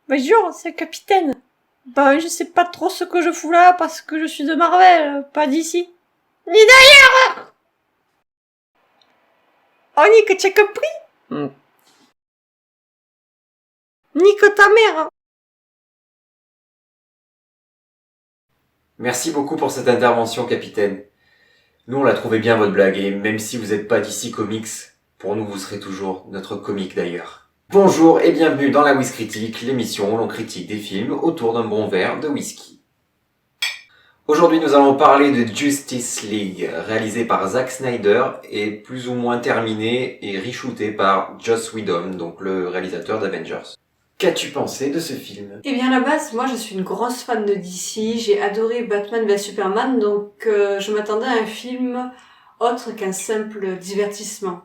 Bonjour, c'est le capitaine. Ben, je sais pas trop ce que je fous là parce que je suis de Marvel, pas d'ici. Ni d'ailleurs. Oh, ni que t'as compris. Ni que ta mère. Merci beaucoup pour cette intervention, capitaine. Nous, on l'a trouvé bien, votre blague, et même si vous n'êtes pas d'ici Comics, pour nous, vous serez toujours notre comique d'ailleurs. Bonjour et bienvenue dans la Whiz Critique, l'émission où l'on critique des films autour d'un bon verre de whisky. Aujourd'hui, nous allons parler de Justice League, réalisé par Zack Snyder et plus ou moins terminé et reshooté par Joss Whedon, donc le réalisateur d'Avengers. Qu'as-tu pensé de ce film ? Eh bien, à la base, moi, je suis une grosse fan de DC. J'ai adoré Batman vs Superman, donc je m'attendais à un film autre qu'un simple divertissement.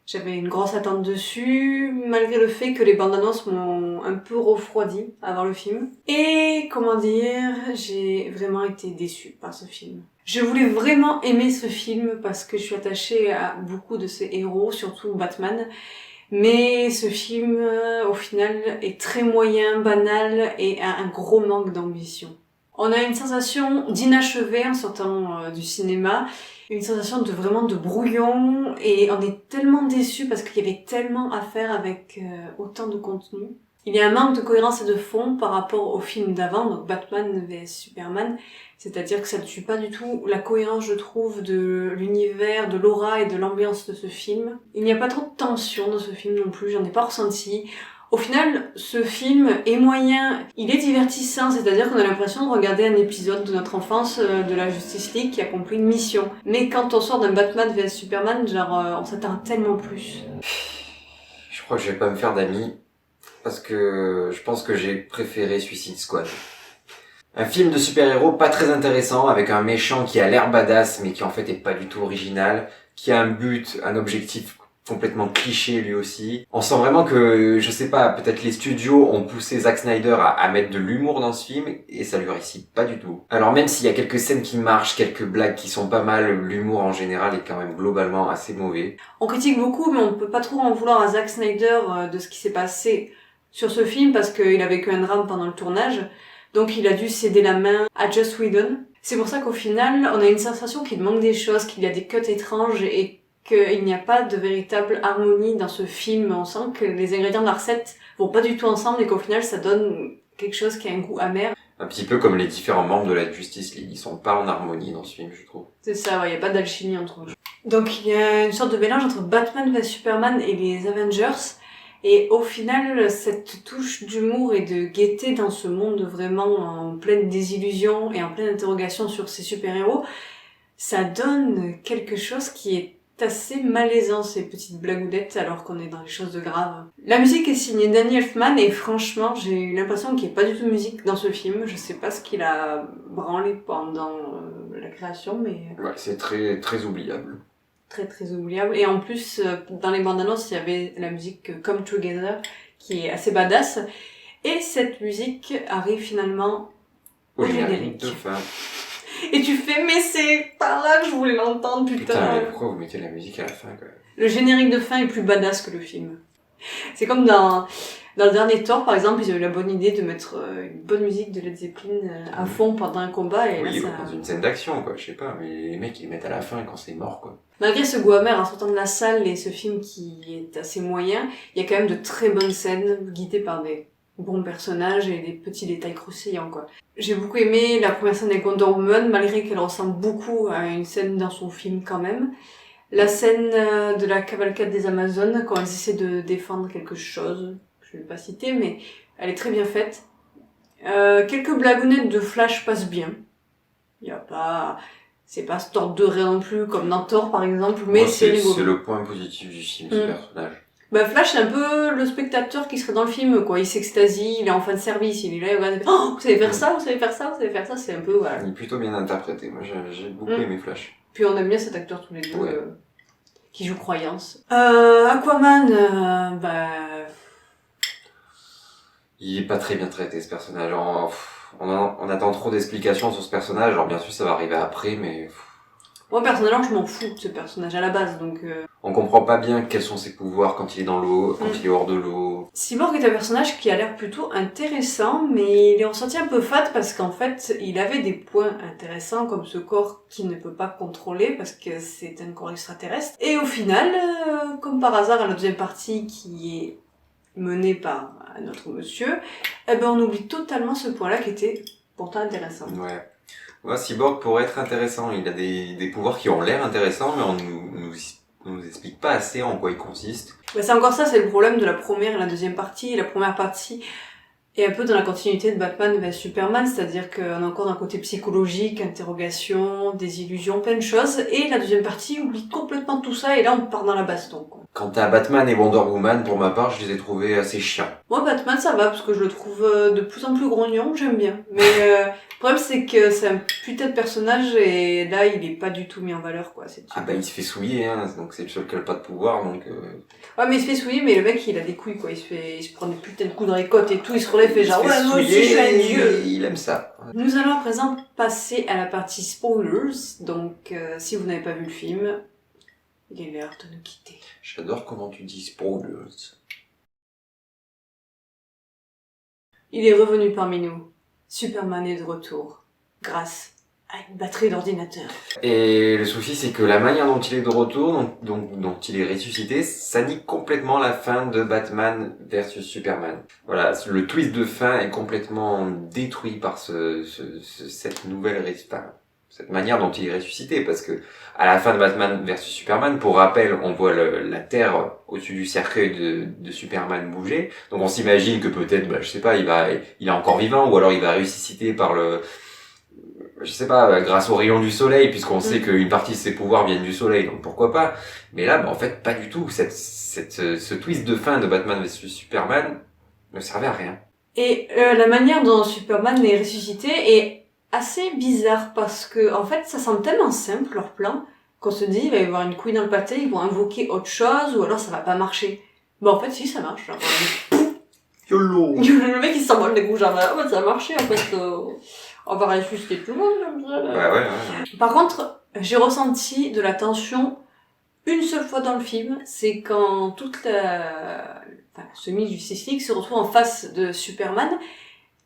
J'avais une grosse attente dessus, malgré le fait que les bandes annonces m'ont un peu refroidi avant le film. Et, comment dire, j'ai vraiment été déçue par ce film. Je voulais vraiment aimer ce film parce que je suis attachée à beaucoup de ces héros, surtout Batman. Mais ce film, au final, est très moyen, banal et a un gros manque d'ambition. On a une sensation d'inachevé en sortant du cinéma, une sensation de vraiment de brouillon, et on est tellement déçus parce qu'il y avait tellement à faire avec autant de contenu. Il y a un manque de cohérence et de fond par rapport au film d'avant, donc Batman vs Superman, c'est-à-dire que ça ne suit pas du tout la cohérence, je trouve, de l'univers, de l'aura et de l'ambiance de ce film. Il n'y a pas trop de tension dans ce film non plus, j'en ai pas ressenti. Au final, ce film est moyen, il est divertissant, c'est-à-dire qu'on a l'impression de regarder un épisode de notre enfance de la Justice League qui accomplit une mission. Mais quand on sort d'un Batman vs Superman, on s'attend tellement plus. Je crois que je vais pas me faire d'amis, parce que je pense que j'ai préféré Suicide Squad. Un film de super-héros pas très intéressant, avec un méchant qui a l'air badass, mais qui en fait est pas du tout original, qui a un but, un objectif complètement cliché lui aussi. On sent vraiment que, je sais pas, peut-être les studios ont poussé Zack Snyder à mettre de l'humour dans ce film, et ça lui réussit pas du tout. Alors même s'il y a quelques scènes qui marchent, quelques blagues qui sont pas mal, l'humour en général est quand même globalement assez mauvais. On critique beaucoup, mais on peut pas trop en vouloir à Zack Snyder de ce qui s'est passé sur ce film parce qu'il a vécu un drame pendant le tournage. Donc il a dû céder la main à Joss Whedon. C'est pour ça qu'au final, on a une sensation qu'il manque des choses, qu'il y a des cuts étranges et qu'il n'y a pas de véritable harmonie dans ce film. On sent que les ingrédients de la recette vont pas du tout ensemble et qu'au final, ça donne quelque chose qui a un goût amer. Un petit peu comme les différents membres de la Justice League, ils sont pas en harmonie dans ce film, je trouve. C'est ça, ouais, il y a pas d'alchimie entre eux. Donc il y a une sorte de mélange entre Batman vs Superman et les Avengers. Et au final, cette touche d'humour et de gaieté dans ce monde vraiment en pleine désillusion et en pleine interrogation sur ces super-héros, ça donne quelque chose qui est assez malaisant, ces petites blagoudettes, alors qu'on est dans des choses de graves. La musique est signée Danny Elfman et franchement, j'ai eu l'impression qu'il n'y ait pas du tout de musique dans ce film. Je sais pas ce qu'il a branlé pendant la création, mais... Ouais, c'est très, très oubliable. Très très oubliable. Et en plus, dans les bandes annonces, il y avait la musique Come Together, qui est assez badass. Et cette musique arrive finalement au générique. De fin. Et tu fais, mais c'est par là que je voulais l'entendre, putain. Putain, mais pourquoi vous mettez la musique à la fin, quand même ? Le générique de fin est plus badass que le film. C'est comme dans le dernier Thor, par exemple, ils ont eu la bonne idée de mettre une bonne musique de Led Zeppelin à fond pendant un combat. Et oui, là, dans une scène d'action, quoi, je sais pas, mais les mecs, ils les mettent à la fin quand c'est mort, quoi. Malgré ce goût amer en sortant de la salle et ce film qui est assez moyen, il y a quand même de très bonnes scènes guidées par des bons personnages et des petits détails croustillants, quoi. J'ai beaucoup aimé la première scène avec Wonder Woman, malgré qu'elle ressemble beaucoup à une scène dans son film quand même. La scène de la cavalcade des Amazones, quand elles essaient de défendre quelque chose, je vais pas citer, mais elle est très bien faite. Quelques blagounettes de Flash passent bien. Il y a pas... C'est pas tordre de rire non plus, comme dans Thor par exemple, mais moi, c'est rigolo. C'est le point positif du film, ce personnage. Bah Flash, c'est un peu le spectateur qui serait dans le film, quoi. Il s'extasie, il est en fin de service, il est là, il regarde, oh, vous savez faire ça, vous savez faire ça, vous savez faire ça, c'est un peu, voilà. Il est plutôt bien interprété, moi j'ai beaucoup aimé Flash. Puis on aime bien cet acteur tous les deux, Ouais. Qui joue Croyance. Aquaman, Il est pas très bien traité, ce personnage. On attend trop d'explications sur ce personnage, alors bien sûr ça va arriver après, mais... Moi personnellement, je m'en fous de ce personnage à la base, donc... On comprend pas bien quels sont ses pouvoirs quand il est dans l'eau, quand il est hors de l'eau. Cyborg est un personnage qui a l'air plutôt intéressant, mais il est ressenti un peu fade parce qu'en fait, il avait des points intéressants comme ce corps qu'il ne peut pas contrôler parce que c'est un corps extraterrestre. Et au final, comme par hasard, à la deuxième partie qui est menée par un autre monsieur, eh ben on oublie totalement ce point-là qui était pourtant intéressant. Ouais. Ouais, Cyborg pourrait être intéressant. Il a des pouvoirs qui ont l'air intéressants, mais on nous explique pas assez en quoi ils consistent. Ben c'est encore ça, c'est le problème de la première et la deuxième partie. La première partie est un peu dans la continuité de Batman vs Superman, c'est-à-dire qu'on a encore un côté psychologique, interrogation, des illusions, plein de choses. Et la deuxième partie oublie complètement tout ça et là on part dans la baston, quoi. Quant à Batman et Wonder Woman, pour ma part, je les ai trouvés assez chiants. Moi, Batman, ça va, parce que je le trouve de plus en plus grognon, j'aime bien. Mais le problème, c'est que c'est un putain de personnage, et là, il est pas du tout mis en valeur, quoi. C'est Ah bah il se fait souiller, hein, donc c'est le seul qui a pas de pouvoir, donc... Ouais, mais il se fait souiller, mais le mec, il a des couilles, quoi. Il se prend des putains de coups dans les côtes et tout, il se relève et genre, ouais, moi aussi, je suis un dieu. Il aime ça. Nous allons à présent passer à la partie spoilers, donc si vous n'avez pas vu le film, il est l'heure de nous quitter. J'adore comment tu dis spoilers. Il est revenu parmi nous. Superman est de retour. Grâce à une batterie d'ordinateur. Et le souci, c'est que la manière dont il est de retour, dont il est ressuscité, ça nie complètement la fin de Batman versus Superman. Voilà, le twist de fin est complètement détruit par cette nouvelle cette manière dont il est ressuscité, parce que à la fin de Batman versus Superman, pour rappel, on voit la Terre au-dessus du cercueil de Superman bouger, donc on s'imagine que peut-être, je sais pas, il est encore vivant, ou alors il va ressusciter par je sais pas, grâce aux rayons du soleil, puisqu'on sait qu'une partie de ses pouvoirs viennent du soleil, donc pourquoi pas. Mais là, en fait, pas du tout. Ce twist de fin de Batman vs Superman ne servait à rien. Et la manière dont Superman est ressuscité est assez bizarre parce que en fait ça semble tellement simple leur plan qu'on se dit il va y avoir une couille dans le pâté, ils vont invoquer autre chose ou alors ça va pas marcher. Bon en fait si ça marche. Genre, YOLO. le mec il s'envole des coups genre ah bah ça a marché en fait on va ressusciter tout le monde comme ça. Ouais. Par contre j'ai ressenti de la tension une seule fois dans le film, c'est quand toute la semi-Justice League se retrouve en face de Superman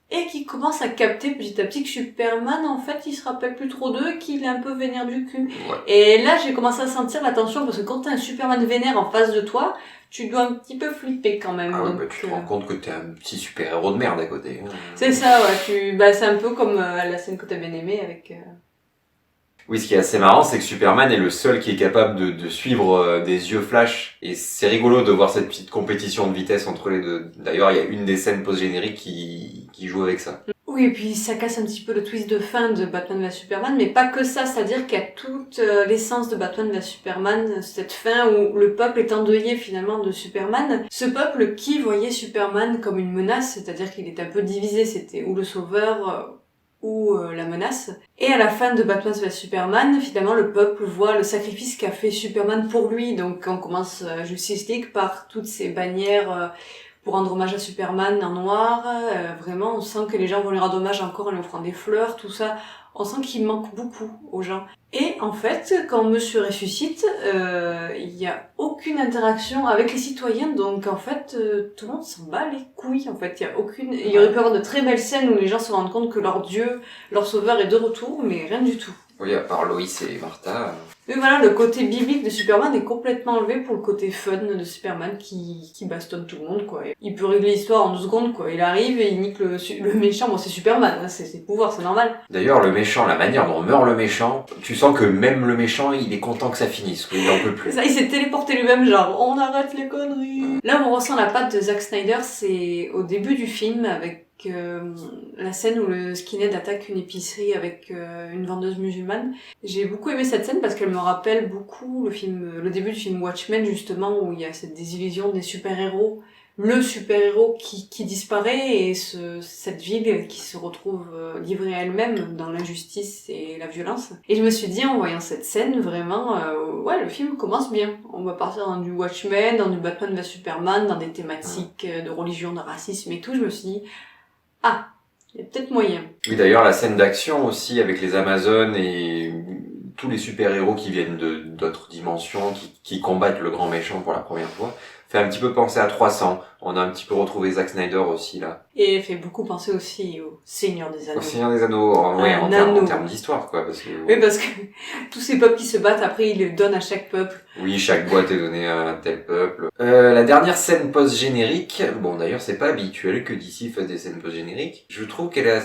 et qui commence à capter petit à petit que Superman, en fait, il se rappelle plus trop d'eux, qu'il est un peu vénère du cul. Ouais. Et là, j'ai commencé à sentir la tension, parce que quand t'as un Superman vénère en face de toi, tu dois un petit peu flipper quand même. Ah ouais, donc, tu te rends compte que t'es un petit super-héros de merde à côté. C'est ça, ouais. C'est un peu comme la scène que t'as bien aimée avec... Oui, ce qui est assez marrant, c'est que Superman est le seul qui est capable de suivre des yeux flash. Et c'est rigolo de voir cette petite compétition de vitesse entre les deux. D'ailleurs, il y a une des scènes post-génériques qui joue avec ça. Oui, et puis ça casse un petit peu le twist de fin de Batman vs Superman, mais pas que ça, c'est-à-dire qu'il y a toute l'essence de Batman vs Superman, cette fin où le peuple est endeuillé finalement de Superman. Ce peuple qui voyait Superman comme une menace, c'est-à-dire qu'il était un peu divisé, c'était ou le sauveur... ou la menace. Et à la fin de Batman vs Superman, finalement, le peuple voit le sacrifice qu'a fait Superman pour lui. Donc, on commence Justice League par toutes ces bannières pour rendre hommage à Superman en noir. Vraiment, on sent que les gens vont lui rendre hommage encore en lui offrant des fleurs, tout ça. On sent qu'il manque beaucoup aux gens. Et en fait, quand Monsieur ressuscite, il y a aucune interaction avec les citoyens, donc en fait, tout le monde s'en bat les couilles. En fait, il y aurait pu avoir de très belles scènes où les gens se rendent compte que leur dieu, leur sauveur est de retour, mais rien du tout. Oui, à part Lois et Martha. Mais voilà, le côté biblique de Superman est complètement enlevé pour le côté fun de Superman qui bastonne tout le monde, quoi. Il peut régler l'histoire en 2 secondes, quoi. Il arrive et il nique le méchant. Bon, c'est Superman, hein, c'est ses pouvoirs, c'est normal. D'ailleurs, le méchant, la manière dont meurt le méchant, tu sens que même le méchant, il est content que ça finisse, quoi. Il en peut plus. Ça, il s'est téléporté lui-même, genre, on arrête les conneries. Là où on ressent la patte de Zack Snyder, c'est au début du film, avec la scène où le skinhead attaque une épicerie avec une vendeuse musulmane. J'ai beaucoup aimé cette scène parce qu'elle me rappelle beaucoup le début du film Watchmen, justement, où il y a cette désillusion des super-héros, le super-héros qui disparaît et cette ville qui se retrouve livrée à elle-même dans l'injustice et la violence. Et je me suis dit, en voyant cette scène, vraiment, ouais, le film commence bien. On va partir dans du Watchmen, dans du Batman vs Superman, dans des thématiques de religion, de racisme et tout. Je me suis dit, ah, il y a peut-être moyen. Oui, d'ailleurs, la scène d'action aussi avec les Amazones et tous les super-héros qui viennent d'autres dimensions, qui combattent le grand méchant pour la première fois, fait un petit peu penser à 300. On a un petit peu retrouvé Zack Snyder aussi, là. Et fait beaucoup penser aussi au Seigneur des Anneaux. Au Seigneur des Anneaux, ouais, en termes d'histoire, quoi, parce que... Oui, parce que tous ces peuples qui se battent, après, ils le donnent à chaque peuple. Oui, chaque boîte est donnée à un tel peuple. La dernière scène post-générique, bon, d'ailleurs, c'est pas habituel que DC fasse des scènes post-génériques. Je trouve qu'elle est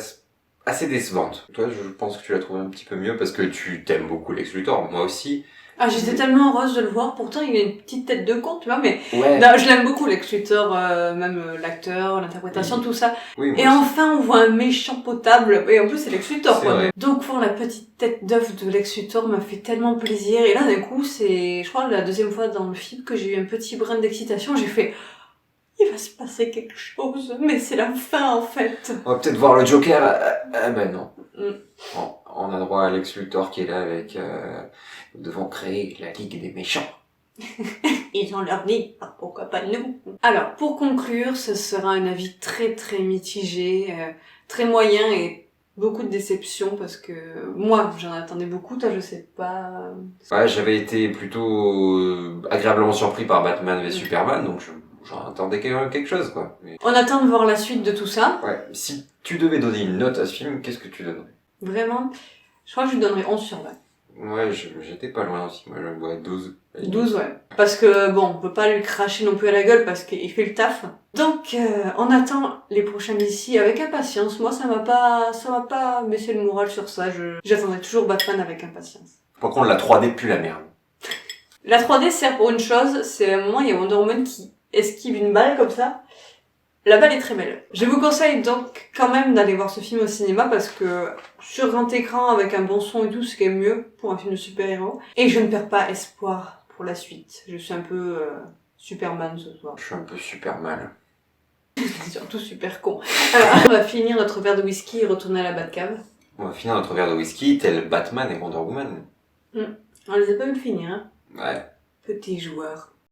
assez décevante. Toi, je pense que tu l'as trouvé un petit peu mieux parce que tu t'aimes beaucoup Lex Luthor, moi aussi. Ah, j'étais tellement heureuse de le voir, pourtant il a une petite tête de con, tu vois, mais Ouais. non, je l'aime beaucoup, Lex Luthor, même l'acteur, l'interprétation, tout ça. Oui, Et moi enfin, on voit un méchant potable, et en plus c'est Lex Luthor, C'est quoi. vrai. Donc voir la petite tête d'œuf de Lex Luthor m'a fait tellement plaisir, et là d'un coup, c'est, je crois, la deuxième fois dans le film que j'ai eu un petit brin d'excitation, j'ai fait, il va se passer quelque chose, mais c'est la fin en fait. On va peut-être voir le Joker. Ah ben non. Mm. Bon, on a droit à Lex Luthor qui est là avec... Nous devons créer la Ligue des méchants. Ils ont leur vie, pourquoi pas nous? Alors, pour conclure, ce sera un avis très très mitigé, très moyen et beaucoup de déception parce que moi, j'en attendais beaucoup, toi je sais pas... Ouais, j'avais été plutôt agréablement surpris par Batman v Superman, donc j'en attendais quelque chose, quoi. Mais... On attend de voir la suite de tout ça. Ouais, si tu devais donner une note à ce film, qu'est-ce que tu donnerais? Vraiment, je crois que je lui donnerais 11 sur 20. Ouais, j'étais pas loin aussi, moi je vois 12. 12, ouais. Parce que, bon, on peut pas lui cracher non plus à la gueule parce qu'il fait le taf. Donc, on attend les prochains d'ici avec impatience. Moi, ça m'a pas baissé le moral sur ça. J'attendrai toujours Batman avec impatience. Par contre, la 3D pue la merde. La 3D sert pour une chose, c'est à un moment, il y a Wonder Woman qui esquive une balle comme ça. La balle est très belle. Je vous conseille donc quand même d'aller voir ce film au cinéma parce que sur grand écran avec un bon son et tout, c'est quand même mieux pour un film de super-héros. Et je ne perds pas espoir pour la suite. Je suis un peu Superman ce soir. Je suis un peu super mal. C'est surtout super con. Alors, on va finir notre verre de whisky et retourner à la Batcave. On va finir notre verre de whisky tel Batman et Wonder Woman. On les a pas vu le finir, hein. Ouais. Petit joueur.